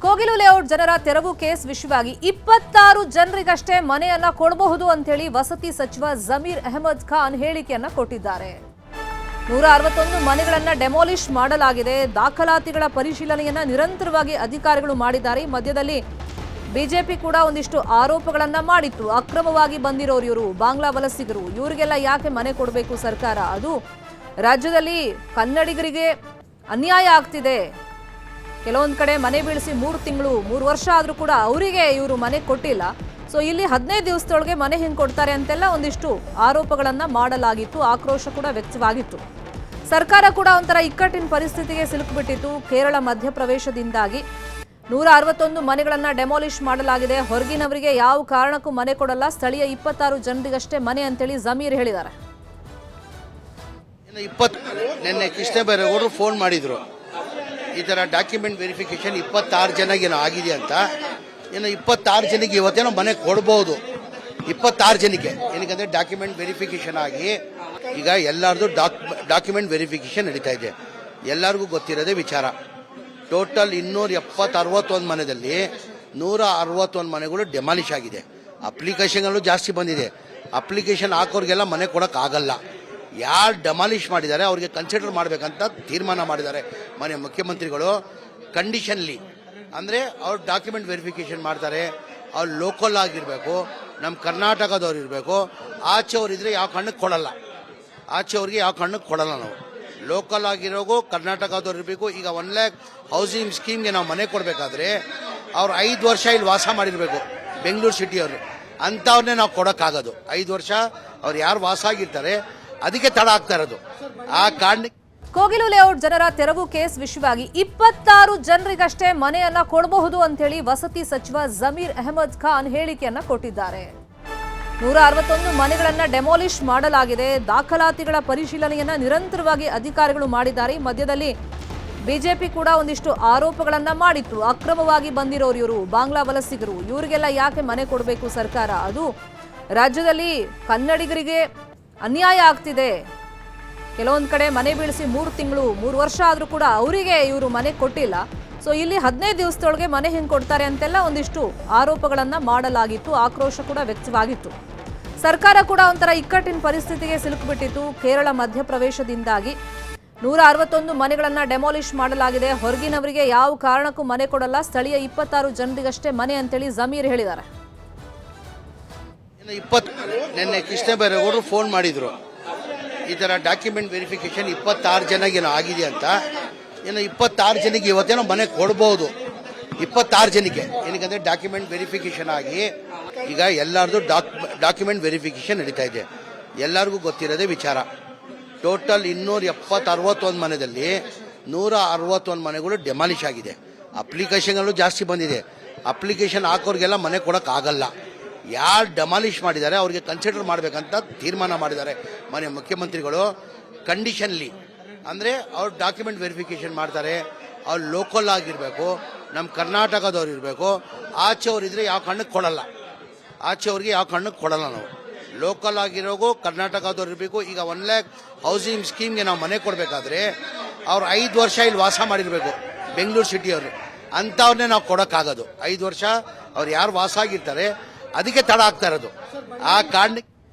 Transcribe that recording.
Kogilu layout ಜನರ ತೆರವು case ವಿಷಯವಾಗಿ 26 ಜನರಿಗಷ್ಟೇ ಮನೆಯನ್ನ ಕೊಡಬಹುದು ಅಂತ ಹೇಳಿ ವಸತಿ ಸಚಿವ ಜಮೀರ್ ಅಹಮದ್ ಖಾನ್ ಹೇಳಿಕೆಯನ್ನ ಕೊಟ್ಟಿದ್ದಾರೆ. 161 ಮನೆಗಳನ್ನ ಡೆಮಾಲಿಷ್ ಮಾಡಲಾಗಿದೆ. ದಾಖಲಾತಿಗಳ ಪರಿಶೀಲನೆಯನ್ನ ನಿರಂತರವಾಗಿ ಅಧಿಕಾರಿಗಳು ಮಾಡಿದ್ದಾರೆ. ಮಧ್ಯದಲ್ಲಿ ಬಿಜೆಪಿ ಕೂಡ ಒಂದಿಷ್ಟು ಆರೋಪಗಳನ್ನ ಮಾಡಿತ್ತು. ಅಕ್ರಮವಾಗಿ ಬಂದಿರೋರು ಇವರು, ಬಾಂಗ್ಲಾ ವಲಸಿಗರು, ಇವರಿಗೆಲ್ಲ ಯಾಕೆ ಮನೆ ಕೊಡಬೇಕು ಸರ್ಕಾರ? ಅದು ರಾಜ್ಯದಲ್ಲಿ ಕನ್ನಡಿಗರಿಗೆ ಅನ್ಯಾಯ ಆಗ್ತಿದೆ. ಕೆಲವೊಂದು ಕಡೆ ಮನೆ ಬೀಳಿಸಿ 3 ತಿಂಗಳು 3 ವರ್ಷ ಆದರೂ ಕೂಡ ಅವರಿಗೆ ಇವರು ಮನೆ ಕೊಟ್ಟಿಲ್ಲ. ಸೊ ಇಲ್ಲಿ 15 ದಿವಸದೊಳಗೆ ಮನೆ ಹೆಂಗೆ ಕೊಡ್ತಾರೆ ಅಂತೆಲ್ಲ ಒಂದಿಷ್ಟು ಆರೋಪಗಳನ್ನು ಮಾಡಲಾಗಿತ್ತು. ಆಕ್ರೋಶ ಕೂಡ ವ್ಯಕ್ತವಾಗಿತ್ತು. ಸರ್ಕಾರ ಕೂಡ ಒಂಥರ ಇಕ್ಕಟ್ಟಿನ ಪರಿಸ್ಥಿತಿಗೆ ಸಿಲುಕಿಬಿಟ್ಟಿತ್ತು. ಕೇರಳ ಮಧ್ಯಪ್ರವೇಶದಿಂದಾಗಿ 161 ಮನೆಗಳನ್ನು ಡೆಮಾಲಿಷ್ ಮಾಡಲಾಗಿದೆ. ಹೊರಗಿನವರಿಗೆ ಯಾವ ಕಾರಣಕ್ಕೂ ಮನೆ ಕೊಡಲ್ಲ. ಸ್ಥಳೀಯ 26 ಜನರಿಗಷ್ಟೇ ಮನೆ ಅಂತೇಳಿ ಜಮೀರ್ ಹೇಳಿದ್ದಾರೆ. ನಿನ್ನೆ ಕೃಷ್ಣ ಬೈರೇಗೌಡರು ಫೋನ್ ಮಾಡಿದ್ರು, ಈ ಥರ ಡಾಕ್ಯುಮೆಂಟ್ ವೆರಿಫಿಕೇಶನ್ 26 ಜನಗೇನೋ ಆಗಿದೆ ಅಂತ. ಇನ್ನು 26 ಜನಕ್ಕೆ ಇವತ್ತೇನೋ ಮನೆ ಕೊಡ್ಬೋದು. 26 ಜನಕ್ಕೆ ಏನಕ್ಕೆ ಡಾಕ್ಯುಮೆಂಟ್ ವೆರಿಫಿಕೇಶನ್ ಆಗಿ ಈಗ ಎಲ್ಲರದು ಡಾಕ್ಯುಮೆಂಟ್ ವೆರಿಫಿಕೇಶನ್ ನಡೀತಾ ಇದೆ. ಎಲ್ಲರಿಗೂ ಗೊತ್ತಿರೋದೇ ವಿಚಾರ. ಟೋಟಲ್ 261 ಮನೆಯಲ್ಲಿ 161 ಮನೆಗಳು ಡೆಮಾಲಿಷ್ ಆಗಿದೆ. ಅಪ್ಲಿಕೇಶನ್ಗಳು ಜಾಸ್ತಿ ಬಂದಿದೆ. ಅಪ್ಲಿಕೇಶನ್ ಹಾಕೋರಿಗೆಲ್ಲ ಮನೆ ಕೊಡೋಕ್ಕಾಗಲ್ಲ. ಯಾರು ಡೆಮಾಲಿಷ್ ಮಾಡಿದ್ದಾರೆ ಅವ್ರಿಗೆ ಕನ್ಸಿಡರ್ ಮಾಡಬೇಕಂತ ತೀರ್ಮಾನ ಮಾಡಿದ್ದಾರೆ ಮನೆ ಮುಖ್ಯಮಂತ್ರಿಗಳು. ಕಂಡೀಷನ್ಲಿ ಅಂದರೆ ಅವ್ರು ಡಾಕ್ಯುಮೆಂಟ್ ವೆರಿಫಿಕೇಶನ್ ಮಾಡ್ತಾರೆ. ಅವ್ರು ಲೋಕಲ್ ಆಗಿರಬೇಕು, ನಮ್ಮ ಕರ್ನಾಟಕದವ್ರು ಇರಬೇಕು. ಆಚೆಯವ್ರಿದ್ರೆ ಯಾವ ಕಾರಣಕ್ಕೆ ಕೊಡಲ್ಲ. ಆಚೆಯವ್ರಿಗೆ ಯಾವ ಕಾರಣಕ್ಕೆ ಕೊಡಲ್ಲ. ನಾವು ಲೋಕಲ್ ಆಗಿರೋಗು ಕರ್ನಾಟಕದವ್ರು ಇರಬೇಕು. ಈಗ 1 lakh ಹೌಸಿಂಗ್ ಸ್ಕೀಮ್ಗೆ ನಾವು ಮನೆ ಕೊಡಬೇಕಾದ್ರೆ ಅವ್ರು 5 ವರ್ಷ ಇಲ್ಲಿ ವಾಸ ಮಾಡಿರಬೇಕು, ಬೆಂಗಳೂರು ಸಿಟಿಯವರು. ಅಂಥವ್ರನ್ನೇ ನಾವು ಕೊಡೋಕ್ಕಾಗೋದು. 5 ವರ್ಷ ಅವ್ರು ಯಾರು ವಾಸ ಆಗಿರ್ತಾರೆ ಅದಕ್ಕೆ ತಡ ಆಗ್ತಾ ಇರೋದು. ಆ ಕಾರಣಕ್ಕೆ ಕೋಗಿಲು ಲೇಔಟ್ ಜನರ ತೆರವು ಕೇಸ್ ವಿಷಯವಾಗಿ 26 ಜನರಿಗಷ್ಟೇ ಮನೆಯನ್ನ ಕೊಡಬಹುದು ಅಂತ ಹೇಳಿ ವಸತಿ ಸಚಿವ ಜಮೀರ್ ಅಹಮದ್ ಖಾನ್ ಹೇಳಿಕೆಯನ್ನ ಕೊಟ್ಟಿದ್ದಾರೆ. 161 ಮನೆಗಳನ್ನ ಡೆಮಾಲಿಷ್ ಮಾಡಲಾಗಿದೆ. ದಾಖಲಾತಿಗಳ ಪರಿಶೀಲನೆಯನ್ನ ನಿರಂತರವಾಗಿ ಅಧಿಕಾರಿಗಳು ಮಾಡಿದ್ದಾರೆ. ಮಧ್ಯದಲ್ಲಿ ಬಿಜೆಪಿ ಕೂಡ ಒಂದಿಷ್ಟು ಆರೋಪಗಳನ್ನ ಮಾಡಿತ್ತು. ಅಕ್ರಮವಾಗಿ ಬಂದಿರೋರು ಇವರು, ಬಾಂಗ್ಲಾ ವಲಸಿಗರು, ಇವರಿಗೆಲ್ಲ ಯಾಕೆ ಮನೆ ಕೊಡಬೇಕು ಸರ್ಕಾರ? ಅದು ರಾಜ್ಯದಲ್ಲಿ ಕನ್ನಡಿಗರಿಗೆ ಅನ್ಯಾಯ ಆಗ್ತಿದೆ. ಕೆಲವೊಂದು ಕಡೆ ಮನೆ ಬೀಳಿಸಿ 3 ತಿಂಗಳು 3 ವರ್ಷ ಆದರೂ ಕೂಡ ಅವರಿಗೆ ಇವರು ಮನೆ ಕೊಟ್ಟಿಲ್ಲ. ಸೊ ಇಲ್ಲಿ 15 ದಿವಸದೊಳಗೆ ಮನೆ ಹೆಂಗೆ ಕೊಡ್ತಾರೆ ಅಂತೆಲ್ಲ ಒಂದಿಷ್ಟು ಆರೋಪಗಳನ್ನು ಮಾಡಲಾಗಿತ್ತು. ಆಕ್ರೋಶ ಕೂಡ ವ್ಯಕ್ತವಾಗಿತ್ತು. ಸರ್ಕಾರ ಕೂಡ ಒಂಥರ ಇಕ್ಕಟ್ಟಿನ ಪರಿಸ್ಥಿತಿಗೆ ಸಿಲುಕಿಬಿಟ್ಟಿತ್ತು. ಕೇರಳ ಮಧ್ಯಪ್ರವೇಶದಿಂದಾಗಿ 161 ಮನೆಗಳನ್ನು ಡೆಮಾಲಿಷ್ ಮಾಡಲಾಗಿದೆ. ಹೊರಗಿನವರಿಗೆ ಯಾವ ಕಾರಣಕ್ಕೂ ಮನೆ ಕೊಡಲ್ಲ. ಸ್ಥಳೀಯ 26 ಜನರಿಗಷ್ಟೇ ಮನೆ ಅಂತೇಳಿ ಜಮೀರ್ ಹೇಳಿದ್ದಾರೆ. ನಿನ್ನೆ ಕೃಷ್ಣ ಬೈರೇಗೌಡರು ಫೋನ್ ಮಾಡಿದ್ರು, ಈ ಥರ ಡಾಕ್ಯುಮೆಂಟ್ ವೆರಿಫಿಕೇಶನ್ 26 ಜನಗೇನೋ ಆಗಿದೆ ಅಂತ. ಇನ್ನು 26 ಜನಕ್ಕೆ ಇವತ್ತೇನೋ ಮನೆ ಕೊಡ್ಬೋದು. 26 ಜನಕ್ಕೆ ಏನಕ್ಕೆ ಡಾಕ್ಯುಮೆಂಟ್ ವೆರಿಫಿಕೇಶನ್ ಆಗಿ ಈಗ ಎಲ್ಲರದು ಡಾಕ್ಯುಮೆಂಟ್ ವೆರಿಫಿಕೇಶನ್ ನಡೀತಾ ಇದೆ. ಎಲ್ಲರಿಗೂ ಗೊತ್ತಿರೋದೇ ವಿಚಾರ. ಟೋಟಲ್ 261 ಮನೆಯಲ್ಲಿ 161 ಮನೆಗಳು ಡೆಮಾಲಿಷ್ ಆಗಿದೆ. ಅಪ್ಲಿಕೇಶನ್ಗಳು ಜಾಸ್ತಿ ಬಂದಿದೆ. ಅಪ್ಲಿಕೇಶನ್ ಹಾಕೋರಿಗೆಲ್ಲ ಮನೆ ಕೊಡೋಕ್ಕಾಗಲ್ಲ. ಯಾರು ಡೆಮಾಲಿಷ್ ಮಾಡಿದ್ದಾರೆ ಅವ್ರಿಗೆ ಕನ್ಸಿಡರ್ ಮಾಡಬೇಕಂತ ತೀರ್ಮಾನ ಮಾಡಿದ್ದಾರೆ ಮನೆ ಮುಖ್ಯಮಂತ್ರಿಗಳು. ಕಂಡೀಷನ್ಲಿ ಅಂದರೆ ಅವ್ರು ಡಾಕ್ಯುಮೆಂಟ್ ವೆರಿಫಿಕೇಶನ್ ಮಾಡ್ತಾರೆ. ಅವ್ರು ಲೋಕಲ್ ಆಗಿರಬೇಕು, ನಮ್ಮ ಕರ್ನಾಟಕದವ್ರು ಇರಬೇಕು. ಆಚೆಯವ್ರಿದ್ರೆ ಯಾವ ಕಾರಣಕ್ಕೆ ಕೊಡಲ್ಲ. ಆಚೆಯವ್ರಿಗೆ ಯಾವ ಕಾರಣಕ್ಕೆ ಕೊಡಲ್ಲ. ನಾವು ಲೋಕಲ್ ಆಗಿರೋಗು ಕರ್ನಾಟಕದವ್ರು ಇರಬೇಕು. ಈಗ 1 lakh ಹೌಸಿಂಗ್ ಸ್ಕೀಮ್ಗೆ ನಾವು ಮನೆ ಕೊಡಬೇಕಾದ್ರೆ ಅವ್ರು 5 ವರ್ಷ ಇಲ್ಲಿ ವಾಸ ಮಾಡಿರಬೇಕು, ಬೆಂಗಳೂರು ಸಿಟಿಯವರು. ಅಂಥವ್ರನ್ನೇ ನಾವು ಕೊಡೋಕ್ಕಾಗೋದು. 5 ವರ್ಷ ಅವ್ರು ಯಾರು ವಾಸ ಆಗಿರ್ತಾರೆ ಅದಕ್ಕೆ ತಡ ಆಗ್ತಾ ಇರೋದು. ಆ ಕಾರಣಕ್ಕೆ